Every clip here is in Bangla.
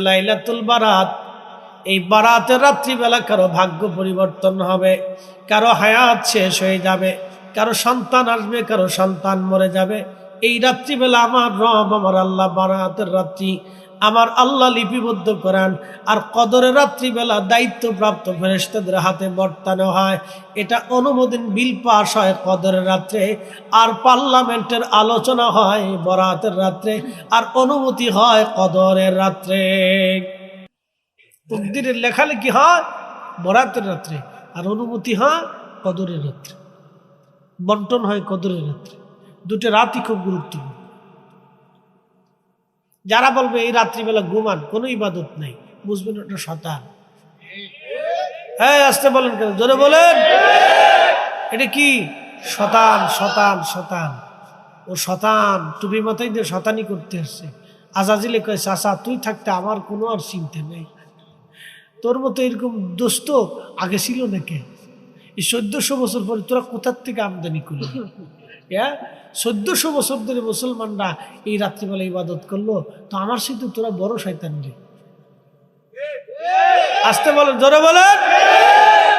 লাইলাতুল বারাত, এই বারাতের রাত্রিবেলা কারো ভাগ্য পরিবর্তন হবে, কারো হায়াত শেষ হয়ে যাবে, কারো সন্তান আসবে, কারো সন্তান মরে যাবে। এই রাত্রিবেলা আমার রব, আমার আল্লাহ বারাতের রাত্রি আমার আল্লাহ লিপিবদ্ধ করেন, আর কদরের রাত্রিবেলা দায়িত্বপ্রাপ্ত ফেরেশতাদের হাতে বর্তানো হয়। এটা অনুমোদন বিল পাস হয় কদরের রাত্রে, আর পার্লামেন্টের আলোচনা হয় বরাতের রাত্রে, আর অনুমতি হয় কদরের রাত্রে। তকদিরের লেখালেখি হয় বরাতের রাত্রে, আর অনুমতি হয় কদরের রাত্রে, বন্টন হয় কদরের রাত্রে। দুটো রাতই খুব গুরুত্বপূর্ণ। যারা বলবে এই রাত্রিবেলা ঘুমান, কোনো ইবাদত নেই, বুঝবেন ওটা শয়তান। হ্যাঁ, আসতে বলেন কেন, জোরে বলেন। এটা কি? শয়তান, শয়তান, শয়তান। ও শয়তান টুপি মাথায় দিয়ে শয়তানি করতে আসছে। আজাজিলে কয়, চাচা তুই থাকতে আমার কোনো আর চিন্তা নেই, তোর মতো এরকম দোস্ত আগে ছিল নাকি? এই 1400 বছর পরে তোরা কোথার থেকে আমদানি করলি? 1400 বছর ধরে মুসলমানরা এই রাত্রিবেলা ইবাদত করলো, তো আমার সাথে তোরা বড় শয়তান রে। আসতে বলেন, জোরে বলেন।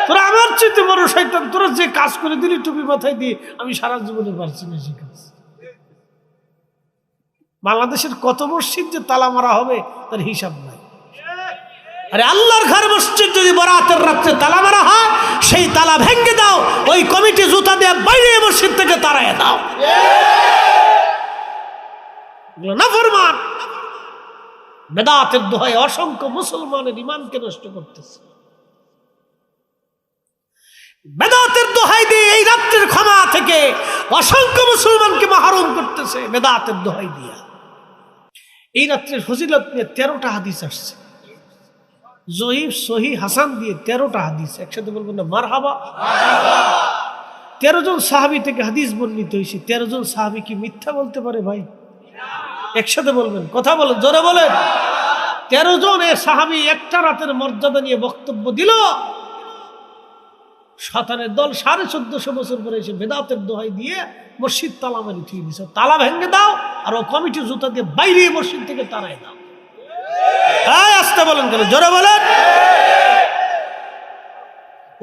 তোরা আমার চাইতে বড় শয়তান, তোরা যে কাজ করে দিলি টুপি মাথায় দিয়ে, আমি সারা জীবনে পারছি না সে কাজ। বাংলাদেশের কত মসজিদ যে তালা মারা হবে তার হিসাব নাই। আরে আল্লাহর ঘর মসজিদ যদি বরাতের রাত্রে তালা মারা হয়, সেই তালা ভেঙে দাও, ওই কমিটি জুতা দিয়ে বাইরে মসজিদ থেকে তাড়ায় দাও। নাফরমান বেদাতের দোহায় অসংখ্য মুসলমানের ঈমানকে নষ্ট করতেছে। বেদাতের দোহাই দিয়ে এই রাত্রের ক্ষমা থেকে অসংখ্য মুসলমানকে মাহরুম করতেছে, বেদাতের দোহাই দিয়া। এই রাত্রের ফজিলত নিয়ে 13টা হাদিস আসছে, জয়ীফ, সহি, হাসান দিয়ে 13টা হাদিস। একসাথে বলবেন না মারহাবা। 13 জন সাহাবী থেকে হাদিস বর্ণিত হয়েছে। 13 জন সাহাবী কি মিথ্যা বলতে পারে ভাই? একসাথে বলবেন, কথা বলেন, জোরে বলেন। 13 জন সাহাবী একটা রাতের মর্যাদা নিয়ে বক্তব্য দিল। শয়তানের দল 1450 বছর পরে এসে বেদাতের দোহাই দিয়ে মসজিদ তালা মারি ঠিক দিছে। তালা ভেঙে দাও, আর ও কমিটি জুতা দিয়ে বাইরে মসজিদ থেকে তাড়ায় দাও। আসতে বলেন কেন, জোরে বলেন।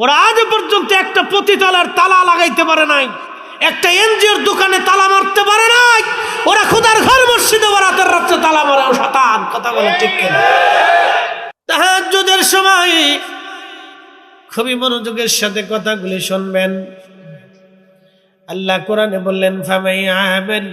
ওরা আজ পর্যন্ত একটা পতিতালার তালা লাগাইতে পারে নাই, একটা এনজিওর দোকানে তালা মারতে পারে নাই। ওরা খোদার ঘর মসজিদে বরাতের রাত্রে তালা মারে। ও শয়তান, কথা বলে ঠিক কিনা? তাহাজ্জুদের সময় খুবই মনোযোগের সাথে কথাগুলি শুনবেন। আল্লাহ কোরআনে বললেন, ফামাইয়ামাল